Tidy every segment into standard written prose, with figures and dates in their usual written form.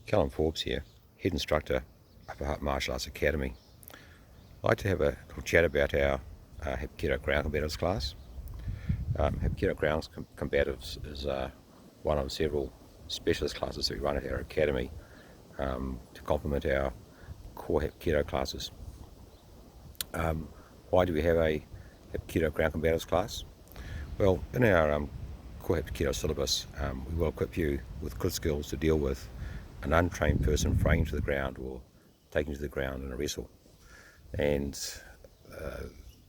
Callum Forbes here, Head Instructor, Upper Hutt Martial Arts Academy. I'd like to have a little chat about our Hapkido Ground Combatives class. Hapkido Ground Combatives is one of several specialist classes that we run at our academy to complement our core Hapkido classes. Why do we have a Hapkido Ground Combatives class? Well, in our core Hapkido syllabus, we will equip you with good skills to deal with an untrained person fraying to the ground or taking to the ground in a wrestle. And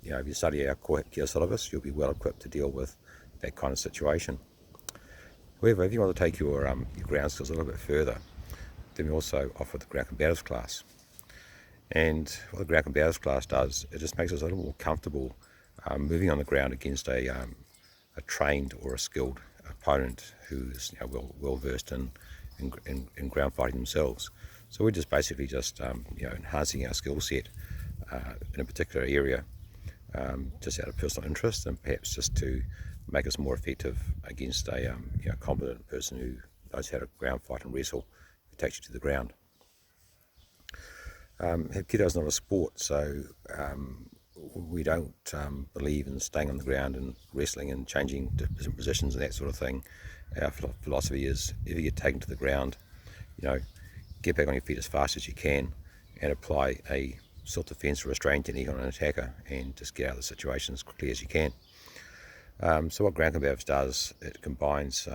if you study our core Hapkido syllabus, you'll be well equipped to deal with that kind of situation. However, if you want to take your ground skills a little bit further, then we also offer the Ground Combatives class. And what the Ground Combatives class does, it just makes us a little more comfortable moving on the ground against a trained or a skilled opponent who's well versed in ground fighting themselves. So we're just basically enhancing our skill set in a particular area, just out of personal interest, and perhaps just to make us more effective against a competent person who knows how to ground fight and wrestle, who takes you to the ground. Hapkido is not a sport, so we don't believe in staying on the ground and wrestling and changing different positions and that sort of thing. Our philosophy is, if you get taken to the ground, get back on your feet as fast as you can and apply a self-defense or restraint technique on an attacker and just get out of the situation as quickly as you can. So what Ground Combatives does, it combines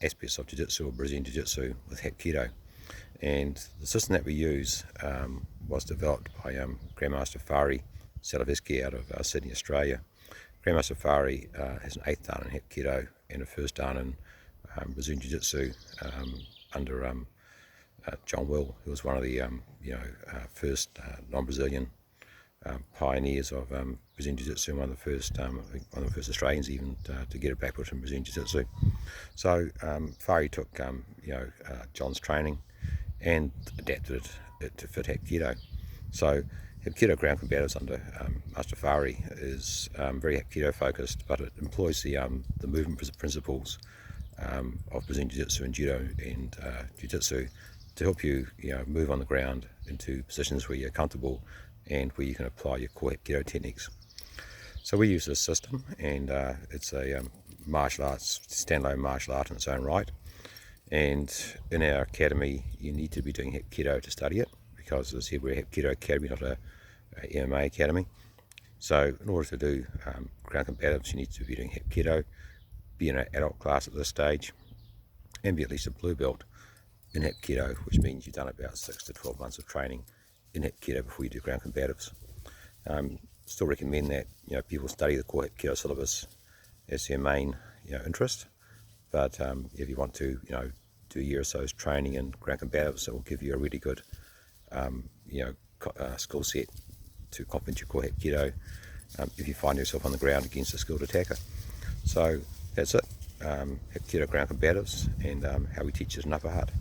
aspects of Jiu-Jitsu or Brazilian Jiu-Jitsu with Hapkido. And the system that we use was developed by Grandmaster Fari Salaveski out of Sydney, Australia. Grandmaster Fari has an 8th dan in Hapkido and a 1st dan in Brazilian Jiu-Jitsu under John Will, who was one of the first non-Brazilian pioneers of Brazilian Jiu-Jitsu, one of the first Australians even to get a black belt in Brazilian Jiu-Jitsu. So Fari took John's training and adapted it to fit Hapkido. So Hapkido Ground Combatives under Master Fari is very Hapkido focused, but it employs the movement principles of Brazilian Jiu-Jitsu and Judo and Jiu-Jitsu to help you move on the ground into positions where you're comfortable and where you can apply your core Hapkido techniques. So we use this system, and it's a martial arts, standalone martial art in its own right. And in our academy, you need to be doing Hapkido to study it, because as I said, we're a Hapkido academy, not a MMA academy. So in order to do Ground Combatives, you need to be doing Hapkido, be in an adult class at this stage, and be at least a blue belt in Hapkido, which means you've done about 6 to 12 months of training in Hapkido before you do Ground Combatives. Still recommend that people study the core Hapkido syllabus as their main interest, but if you want to do a year or so's training in Ground Combatives, it will give you a really good skill set to complement your core Hapkido if you find yourself on the ground against a skilled attacker. So that's it, Hapkido Ground Combatives, and how we teach it in Upper Hutt.